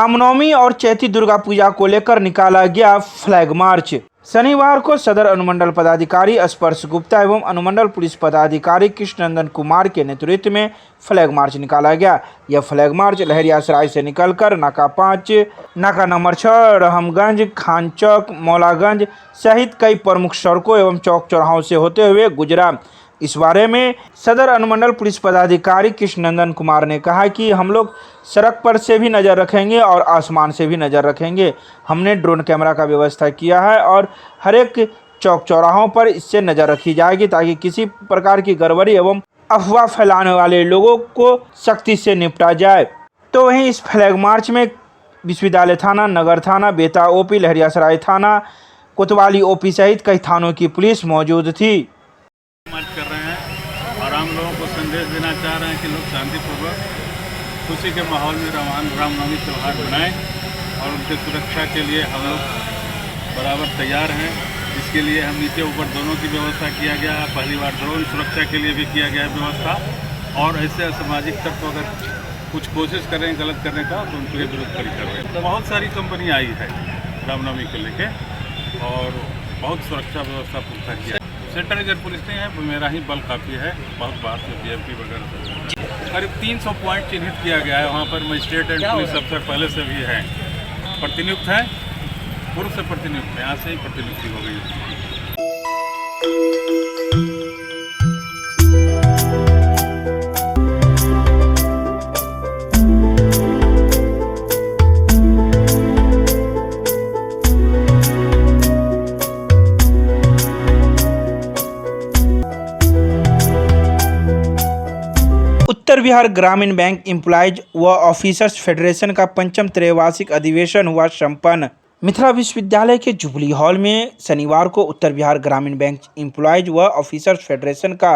रामनवमी और चैती दुर्गा पूजा को लेकर निकाला गया फ्लैग मार्च। शनिवार को सदर अनुमंडल पदाधिकारी स्पर्श गुप्ता एवं अनुमंडल पुलिस पदाधिकारी कृष्णनंदन कुमार के नेतृत्व में फ्लैग मार्च निकाला गया। यह फ्लैग मार्च लहरियासराय से निकलकर नाका 5, नाका नंबर 6, रहमगंज, खान चौक, मौलागंज सहित कई प्रमुख सड़कों एवं चौक चौराहों से होते हुए गुजरा। इस बारे में सदर अनुमंडल पुलिस पदाधिकारी कृष्णनंदन कुमार ने कहा कि हम लोग सड़क पर से भी नज़र रखेंगे और आसमान से भी नज़र रखेंगे। हमने ड्रोन कैमरा का व्यवस्था किया है और हर एक चौक चौराहों पर इससे नज़र रखी जाएगी ताकि किसी प्रकार की गड़बड़ी एवं अफवाह फैलाने वाले लोगों को सख्ती से निपटा जाए। तो वहीं इस फ्लैग मार्च में विश्वविद्यालय थाना, नगर थाना, बेता ओपी, लहरियासराय थाना, कोतवाली ओपी सहित कई थानों की पुलिस मौजूद थी। मार्च कर रहे हैं और हम लोगों को संदेश देना चाह रहे हैं कि लोग शांतिपूर्वक खुशी के माहौल में रामनवमी त्यौहार मनाएं और उनके सुरक्षा के लिए हम लोग बराबर तैयार हैं। इसके लिए हम नीचे ऊपर दोनों की व्यवस्था किया गया है। पहली बार ड्रोन सुरक्षा के लिए भी किया गया है व्यवस्था। और ऐसे असामाजिक तत्व अगर कुछ कोशिश करें गलत करने का तो उनके विरुद्ध कड़ी कार्रवाई। बहुत सारी कंपनी आई है रामनवमी को लेके और बहुत सुरक्षा व्यवस्था पुख्ता किया है। सेंट्रल रिजर्व पुलिस नहीं है, मेरा ही बल काफ़ी है। बहुत बात में BMP वगैरह करीब 300 पॉइंट चिन्हित किया गया है। वहाँ पर मजिस्ट्रेट एंड पुलिस अफसर पहले से भी हैं, प्रतिनियुक्त हैं, पूर्व से प्रतिनियुक्त हैं, यहाँ से ही प्रतिनियुक्ति हो गई है। उत्तर बिहार ग्रामीण बैंक एम्प्लॉयज व ऑफिसर्स फेडरेशन का 5वां त्रैवार्षिक अधिवेशन हुआ संपन्न। मिथिला विश्वविद्यालय के जुबली हॉल में शनिवार को उत्तर बिहार ग्रामीण बैंक एम्प्लॉयज व ऑफिसर्स फेडरेशन का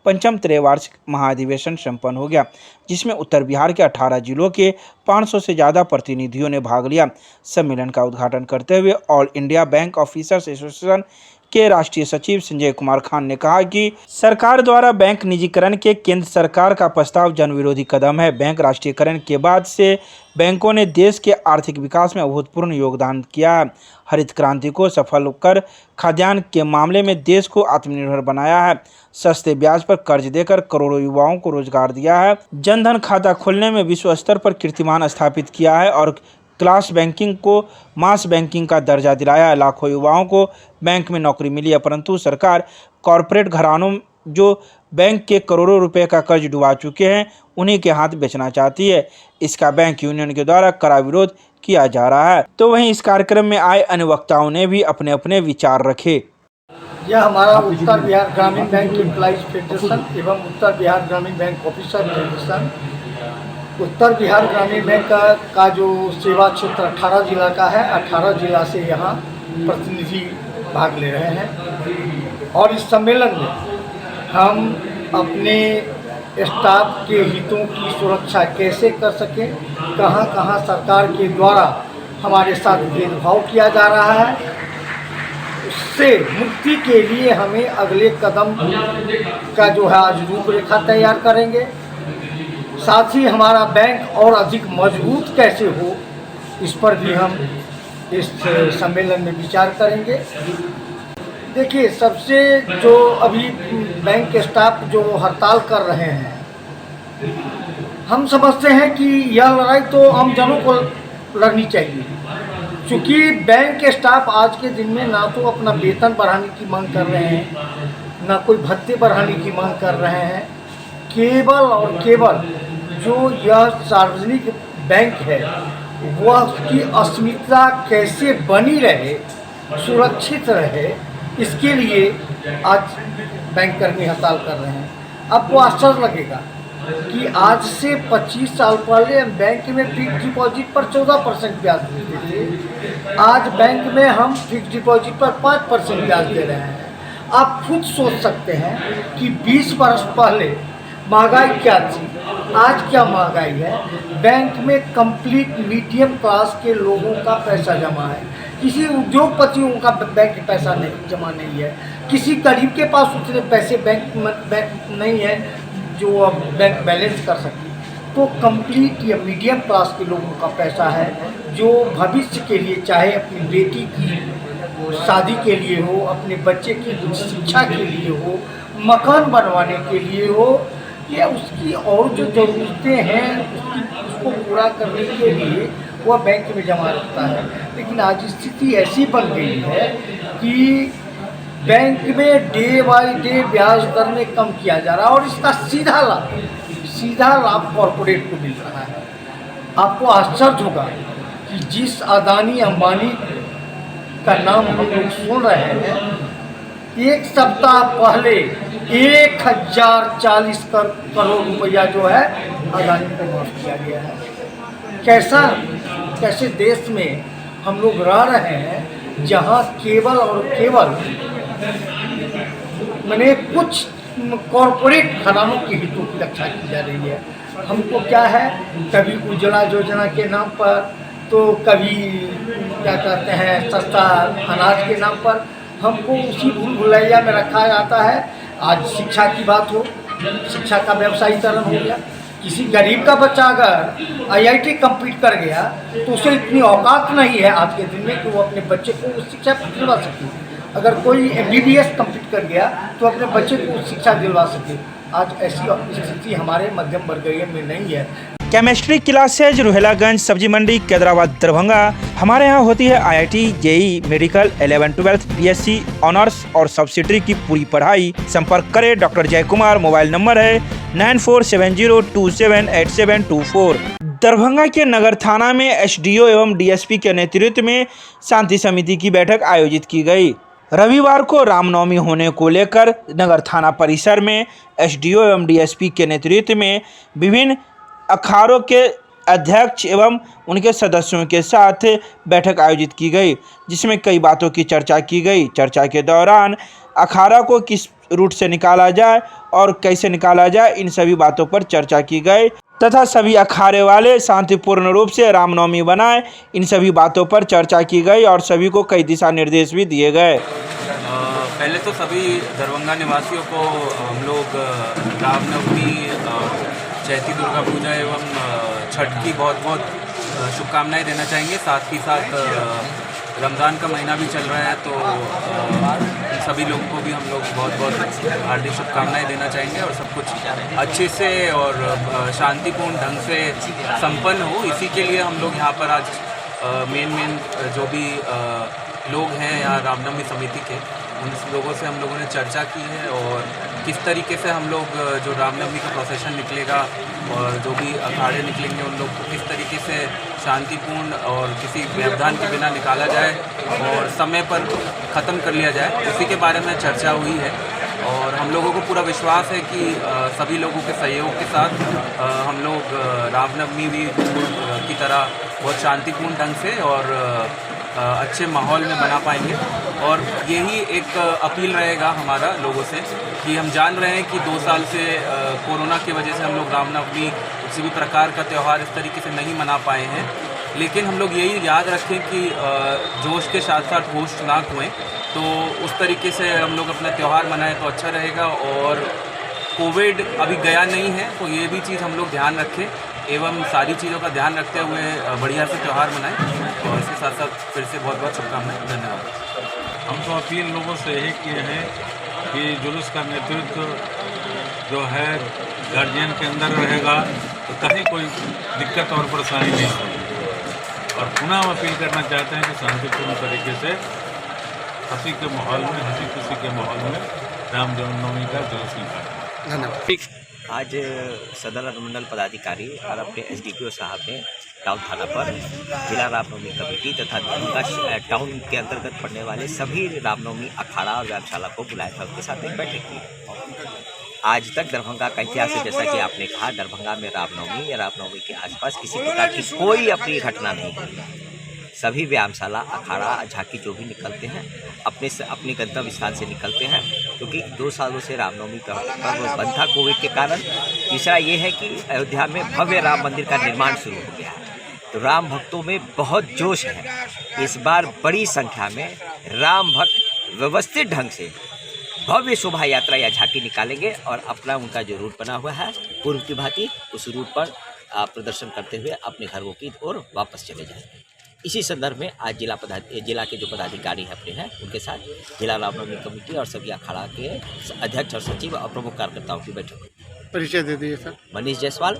5वां त्रैवार्षिक महाधिवेशन संपन्न हो गया, जिसमें उत्तर बिहार के 18 जिलों के 500 से ज़्यादा प्रतिनिधियों ने भाग लिया। सम्मेलन का उद्घाटन करते हुए all India bank officers association के राष्ट्रीय सचिव संजय कुमार खान ने कहा कि सरकार द्वारा बैंक निजीकरण के केंद्र सरकार का प्रस्ताव जन विरोधी कदम है। बैंक राष्ट्रीयकरण के बाद से बैंकों ने देश के आर्थिक विकास में अभूतपूर्व योगदान किया है। हरित क्रांति को सफल कर खाद्यान्न के मामले में देश को आत्मनिर्भर बनाया है। सस्ते ब्याज पर कर्ज देकर करोड़ों युवाओं को रोजगार दिया है। जनधन खाता खोलने में विश्व स्तर पर कीर्तिमान स्थापित किया है और क्लास बैंकिंग को मास बैंकिंग का दर्जा दिलाया। लाखों युवाओं को बैंक में नौकरी मिली है, परंतु सरकार कॉरपोरेट घरानों जो बैंक के करोड़ों रुपए का कर्ज डुबा चुके हैं उन्हीं के हाथ बेचना चाहती है। इसका बैंक यूनियन के द्वारा कड़ा विरोध किया जा रहा है। तो वहीं इस कार्यक्रम में आए अन्य वक्ताओं ने भी अपने अपने विचार रखे। यह हमारा उत्तर बिहार ग्रामीण बैंक एम्प्लॉयज फेडरेशन एवं उत्तर बिहार ग्रामीण बैंक ऑफिसर फेडरेशन, उत्तर बिहार ग्रामीण बैंक का जो सेवा क्षेत्र 18 जिला का है, 18 जिला से यहाँ प्रतिनिधि भाग ले रहे हैं। और इस सम्मेलन में हम अपने स्टाफ के हितों की सुरक्षा कैसे कर सकें, कहाँ कहाँ सरकार के द्वारा हमारे साथ भेदभाव किया जा रहा है, उससे मुक्ति के लिए हमें अगले कदम का जो है आज रूपरेखा तैयार करेंगे। साथ ही हमारा बैंक और अधिक मजबूत कैसे हो, इस पर भी हम इस सम्मेलन में विचार करेंगे। देखिए, सबसे जो अभी बैंक स्टाफ जो हड़ताल कर रहे हैं, हम समझते हैं कि यह लड़ाई तो आम जनों को लड़नी चाहिए, क्योंकि बैंक स्टाफ आज के दिन में ना तो अपना वेतन बढ़ाने की मांग कर रहे हैं, ना कोई भत्ते बढ़ाने की मांग कर रहे हैं। केवल और केवल जो यह सार्वजनिक बैंक है वह उसकी अस्मिता कैसे बनी रहे, सुरक्षित रहे, इसके लिए आज बैंक कर्मी हड़ताल कर रहे हैं। आपको आश्चर्य लगेगा कि आज से 25 साल पहले हम बैंक में फिक्स डिपॉजिट पर 14% ब्याज देते थे। आज बैंक में हम फिक्स डिपॉजिट पर 5% ब्याज दे रहे हैं। आप खुद सोच सकते हैं कि 20 वर्ष पहले महंगाई क्या थी, आज क्या महंगाई है। बैंक में कंप्लीट मीडियम क्लास के लोगों का पैसा जमा है, किसी उद्योगपतियों का बैंक में पैसा नहीं जमा नहीं है, किसी गरीब के पास उतने पैसे बैंक नहीं है जो अब बैंक बैलेंस कर सके। तो कंप्लीट या मीडियम क्लास के लोगों का पैसा है, जो भविष्य के लिए, चाहे अपनी बेटी की शादी के लिए हो, अपने बच्चे की शिक्षा के लिए हो, मकान बनवाने के लिए हो, या उसकी और जो ज़रूरतें हैं उसको पूरा करने के लिए वह बैंक में जमा रखता है। लेकिन आज स्थिति ऐसी बन गई है कि बैंक में डे बाई डे ब्याज दर में कम किया जा रहा है और इसका सीधा लाभ कॉरपोरेट को मिल रहा है। आपको आश्चर्य होगा कि जिस अदानी अंबानी का नाम हम लोग सुन रहे हैं, एक सप्ताह पहले 1040 करोड़ रुपया जो है अदानी को माफ किया गया है। कैसे देश में हम लोग रह रहे हैं जहां केवल और केवल मैंने कुछ कॉरपोरेट घरानों के हितों की रक्षा की जा रही है। हमको क्या है, कभी उज्ज्वला योजना के नाम पर, तो कभी क्या कहते हैं सस्ता अनाज के नाम पर हमको उसी भूल भुलैया में रखा जाता है। आज शिक्षा की बात हो, शिक्षा का व्यवसायीकरण हो गया। किसी गरीब का बच्चा अगर IIT कंप्लीट कर गया तो उसे इतनी औकात नहीं है आज के दिन में कि वो अपने बच्चे को उस शिक्षा दिलवा सके। अगर कोई MBBS कंप्लीट कर गया तो अपने बच्चे को शिक्षा दिलवा सके। आज ऐसी स्थिति हमारे मध्यम वर्गीय में नहीं है। केमिस्ट्री क्लासेज रुहेलागंज सब्जी मंडी कैदराबाद दरभंगा। हमारे यहाँ होती है IIT, JEE, medical, 11, 12, BSc honours और सब्सिडरी की पूरी पढ़ाई। संपर्क करें डॉक्टर जय कुमार। मोबाइल नंबर है 9470278724। दरभंगा के नगर थाना में SDO एवं DSP के नेतृत्व में शांति समिति की बैठक आयोजित की गई। रविवार को रामनवमी होने को लेकर नगर थाना परिसर में SDO एवं DSP के नेतृत्व में विभिन्न अखाड़ों के अध्यक्ष एवं उनके सदस्यों के साथ बैठक आयोजित की गई, जिसमें कई बातों की चर्चा की गई। चर्चा के दौरान अखाड़ा को किस रूट से निकाला जाए और कैसे निकाला जाए, इन सभी बातों पर चर्चा की गई तथा सभी अखाड़े वाले शांतिपूर्ण रूप से रामनवमी बनाए, इन सभी बातों पर चर्चा की गई और सभी को कई दिशा निर्देश भी दिए गए। पहले तो सभी दरभंगा निवासियों को हम लोग रामनवमी, चैती दुर्गा पूजा एवं छठ की बहुत बहुत शुभकामनाएं देना चाहेंगे। साथ ही साथ रमज़ान का महीना भी चल रहा है, तो सभी लोगों को भी हम लोग बहुत बहुत हार्दिक शुभकामनाएं देना चाहेंगे और सब कुछ अच्छे से और शांतिपूर्ण ढंग से संपन्न हो। इसी के लिए हम लोग यहाँ पर आज मेन जो भी लोग हैं यहाँ रामनवमी समिति के, उन लोगों से हम लोगों ने चर्चा की है और किस तरीके से हम लोग जो रामनवमी का प्रोसेशन निकलेगा और जो भी अखाड़े निकलेंगे उन लोग को किस तरीके से शांतिपूर्ण और किसी व्यवधान के बिना निकाला जाए और समय पर ख़त्म कर लिया जाए, उसी के बारे में चर्चा हुई है। और हम लोगों को पूरा विश्वास है कि सभी लोगों के सहयोग के साथ हम लोग रामनवमी भी की तरह बहुत शांतिपूर्ण ढंग से और अच्छे माहौल में बना पाएंगे। और यही एक अपील रहेगा हमारा लोगों से कि हम जान रहे हैं कि 2 साल से कोरोना की वजह से हम लोग रामनवमी किसी भी प्रकार का त्यौहार इस तरीके से नहीं मना पाए हैं, लेकिन हम लोग यही याद रखें कि जोश के साथ साथ होश ना खोएं। तो उस तरीके से हम लोग अपना त्यौहार मनाएं तो अच्छा रहेगा। और कोविड अभी गया नहीं है, तो ये भी चीज़ हम लोग ध्यान रखें एवं सारी चीज़ों का ध्यान रखते हुए बढ़िया से त्यौहार मनाएं। और इसके साथ साथ फिर से बहुत बहुत शुभकामनाएं। धन्यवाद। हम तो अपील लोगों से यही किए हैं कि जुलूस का नेतृत्व जो है गार्जियन के अंदर रहेगा तो कहीं कोई दिक्कत और परेशानी नहीं होगी। और पुनः हम अपील करना चाहते हैं कि शांतिपूर्ण तरीके से हंसी के माहौल में, हंसी खुशी के माहौल में राम जन्मनवमी का जुलूस निकालें। धन्यवाद। आज सदर अनुमंडल पदाधिकारी और अपने SDPO साहब ने टाउन थाना पर जिला रामनवमी कमेटी तथा दरभंगा टाउन के अंतर्गत पड़ने वाले सभी रामनवमी अखाड़ा और व्यायामशाला को बुलाया था, उनके साथ एक बैठक की। आज तक दरभंगा का इतिहास है, जैसा कि आपने कहा, दरभंगा में रामनवमी या रामनवमी के आसपास किसी प्रकार की कोई अपनी घटना नहीं हुई। सभी व्यायामशाला, अखाड़ा, झांकी जो भी निकलते हैं अपने गंतव्य स्थान से निकलते हैं, क्योंकि 2 सालों से रामनवमी का पर्व बंद था कोविड के कारण। तीसरा ये है कि अयोध्या में भव्य राम मंदिर का निर्माण शुरू हो गया है, तो राम भक्तों में बहुत जोश है। इस बार बड़ी संख्या में राम भक्त व्यवस्थित ढंग से भव्य शोभा यात्रा या झांकी निकालेंगे और अपना उनका जो रूट बना हुआ है पूर्व की भांति उस रूट पर प्रदर्शन करते हुए अपने घरों की ओर वापस चले जाएंगे। इसी संदर्भ में आज जिला के जो पदाधिकारी अपने हैं उनके साथ जिला रामनवमी कमेटी और सभी अखाड़ा के अध्यक्ष और सचिव और प्रमुख कार्यकर्ताओं की बैठक हुई। परिचय दे दिए सर। मनीष जायसवाल,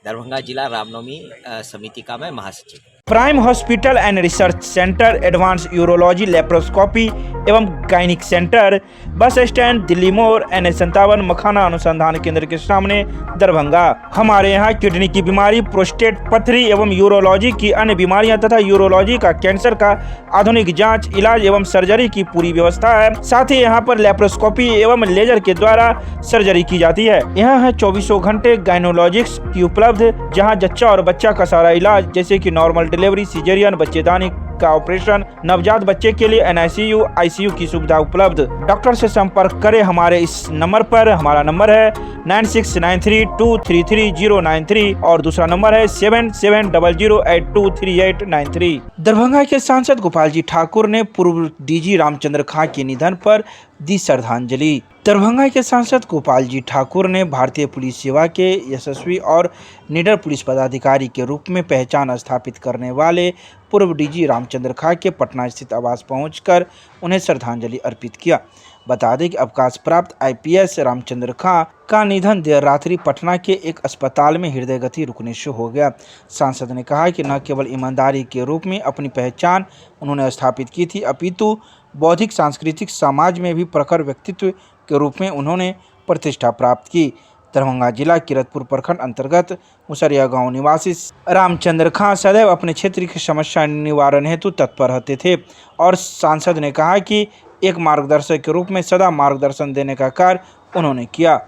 दरभंगा जिला रामनवमी समिति का मैं महासचिव। Prime hospital and research centre, advance urology, laparoscopy एवं gynaec centre, bus stand, Delhi मोड़, NH57, मखाना अनुसंधान केंद्र के सामने, दरभंगा। हमारे यहाँ किडनी की बीमारी, प्रोस्टेट, पथरी एवं यूरोलॉजी की अन्य बीमारियां तथा यूरोलॉजी का कैंसर का आधुनिक जांच, इलाज एवं सर्जरी की पूरी व्यवस्था है। साथ ही यहाँ पर लेप्रोस्कोपी एवं लेजर के द्वारा सर्जरी की जाती है। यहाँ है 24 घंटे गायनोलॉजिक्स की उपलब्ध, जहाँ जच्चा और बच्चा का सारा इलाज जैसे कि नॉर्मल डिलीवरी, सिजेरियन, बच्चेदानी का ऑपरेशन, नवजात बच्चे के लिए NICU, ICU की सुविधा उपलब्ध। डॉक्टर से संपर्क करें हमारे इस नंबर पर। हमारा नंबर है 9693233093 और दूसरा नंबर है 7700823893। दरभंगा के सांसद गोपाल जी ठाकुर ने पूर्व DG रामचंद्र खां के निधन पर दी श्रद्धांजलि। दरभंगा के सांसद गोपाल जी ठाकुर ने भारतीय पुलिस सेवा के यशस्वी और निडर पुलिस पदाधिकारी के रूप में पहचान स्थापित करने वाले पूर्व DG रामचंद्र खां के पटना स्थित आवास पहुंचकर उन्हें श्रद्धांजलि अर्पित किया। बता दें कि अवकाश प्राप्त IPS रामचंद्र खां का निधन देर रात्रि पटना के एक अस्पताल में हृदय गति रुकने से हो गया। सांसद ने कहा कि न केवल ईमानदारी के रूप में अपनी पहचान उन्होंने स्थापित की थी, अपितु बौद्धिक सांस्कृतिक समाज में भी प्रखर व्यक्तित्व के रूप में उन्होंने प्रतिष्ठा प्राप्त की। दरभंगा जिला किरतपुर प्रखंड अंतर्गत मुसरिया गांव निवासी रामचंद्र खां सदैव अपने क्षेत्र की समस्या निवारण हेतु तत्पर रहते थे और सांसद ने कहा कि एक मार्गदर्शक के रूप में सदा मार्गदर्शन देने का कार्य उन्होंने किया।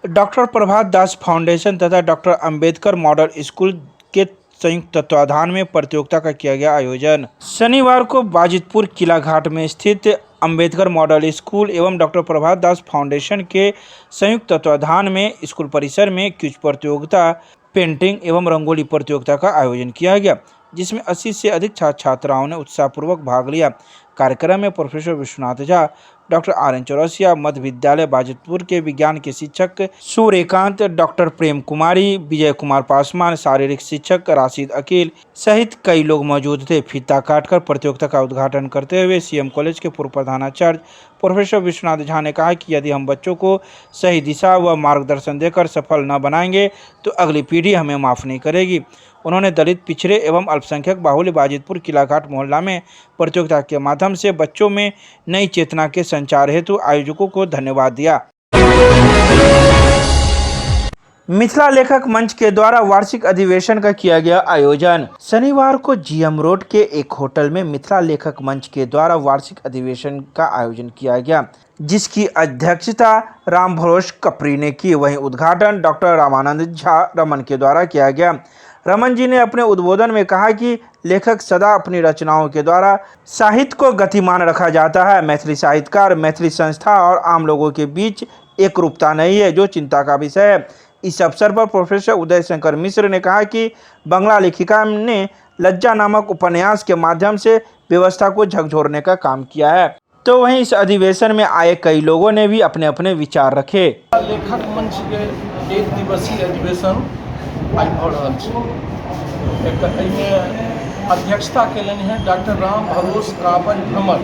डॉक्टर प्रभात दास फाउंडेशन तथा डॉक्टर अंबेडकर मॉडल स्कूल के संयुक्त तत्वाधान में प्रतियोगिता का किया गया आयोजन। शनिवार को बाजितपुर किला घाट में स्थित अंबेडकर मॉडल स्कूल एवं डॉक्टर प्रभात दास फाउंडेशन के संयुक्त तत्वाधान में स्कूल परिसर में क्विज प्रतियोगिता, पेंटिंग एवं रंगोली प्रतियोगिता का आयोजन किया गया, जिसमें 80 से अधिक छात्र छात्राओं ने उत्साहपूर्वक भाग लिया। कार्यक्रम में professor Vishwanath Jha, doctor RN Chaurasia, मध्य विद्यालय बाजितपुर के विज्ञान के शिक्षक सूर्यकांत, डॉक्टर प्रेम कुमारी, विजय कुमार पासवान, शारीरिक शिक्षक राशिद अकील सहित कई लोग मौजूद थे। फीता काटकर प्रतियोगिता का उद्घाटन करते हुए CM कॉलेज के पूर्व प्रधानाचार्य प्रोफेसर विश्वनाथ झा ने कहा कि यदि हम बच्चों को सही दिशा व मार्गदर्शन देकर सफल न बनाएंगे तो अगली पीढ़ी हमें माफ़ नहीं करेगी। उन्होंने दलित, पिछड़े एवं अल्पसंख्यक बाहुल्य बाजितपुर किलाघाट मोहल्ला में प्रतियोगिता के माध्यम से बच्चों में नई चेतना के संचार हेतु आयोजकों को धन्यवाद दिया। मिथिला लेखक मंच के द्वारा वार्षिक अधिवेशन का किया गया आयोजन। शनिवार को GM रोड के एक होटल में मिथिला लेखक मंच के द्वारा वार्षिक अधिवेशन का आयोजन किया गया, जिसकी अध्यक्षता राम भरोस कपरी ने की। वहीं उद्घाटन डॉक्टर रामानंद झा रमन के द्वारा किया गया। रमन जी ने अपने उद्बोधन में कहा कि लेखक सदा अपनी रचनाओं के द्वारा साहित्य को गतिमान रखा जाता है। मैथिली साहित्यकार, मैथिली संस्था और आम लोगों के बीच एक रूपता नहीं है, जो चिंता का विषय है। इस अवसर पर प्रोफेसर उदय शंकर मिश्र ने कहा कि बंगला लेखिका ने लज्जा नामक उपन्यास के माध्यम से व्यवस्था को झकझोरने का काम किया है। तो वहीं इस अधिवेशन में आए कई लोगों ने भी अपने अपने विचार रखे। लेखक मंच के एक दिवसीय अधिवेशन आई भऽ रहल छै। एहिमे अध्यक्षता केलनि हैं डॉक्टर राम भरोस कापन भ्रमर,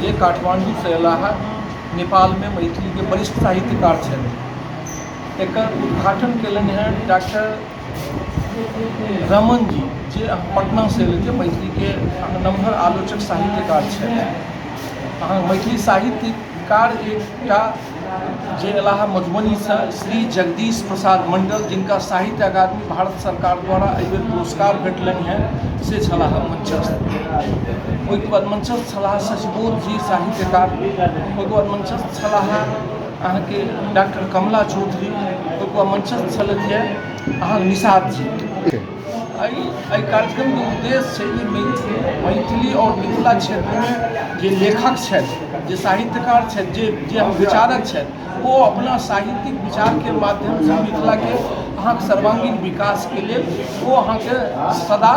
जे काठमांडू से अयला है, नेपाल में मैथिली के वरिष्ठ साहित्यकार छथि। एकर उद्घाटन केलनि हैं डॉक्टर रमन जी, जे पटना से एलथि, मैथिली के नम्हर आलोचक साहित्यकार छथि। मैथिली साहित्यकार एकटा जे अयला है मधुबनी से श्री जगदीश प्रसाद मंडल, जिनका साहित्य अकादमी भारत सरकार द्वारा एहि बेर पुरस्कार भेटलनि हैं, से छलाह मंचस्थ। ओहिके बाद मंचस्थ छलाह शशिबोध जी साहित्यकार। ओहिके बाद मंचस्थ छलाह अहाँके डॉक्टर कमला चौधरी। ओहिके बाद मंचस्थ छलथि अहाँ निषाद जी। एहि कार्यक्रम के उद्देश्य छै कि मैथिली और मिथिला क्षेत्र में जे लेखक छथि, जे साहित्यकार छथि, जे विचारक छथि, वो अपना साहित्यिक विचार के माध्यम से मिथिला के अहाँके सर्वांगीण विकास के लिए वो अहाँके सदा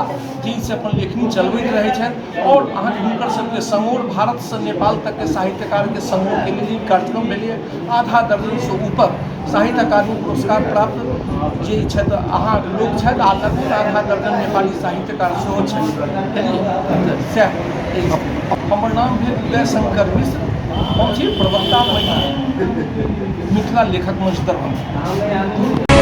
तेजीसँ अपन लेखनी चलबैत रहै छथि आओर अहाँके हुनकर सबके समूह भारतसँ नेपाल तकके साहित्यकारके समूहके लेल ई कार्यक्रम भेलै। आधा दर्जनसँ ऊपर साहित्य अकादमी पुरस्कार प्राप्त जे छथि अहाँ लोक छथि आ लगभग आधा दर्जन नेपाली साहित्यकार सेहो छथि। सएह हमर नाम भेल उदय शंकर मिश्र, हम छी प्रवक्ता मैथिली मिथिला लेखक मंच दरभंगा।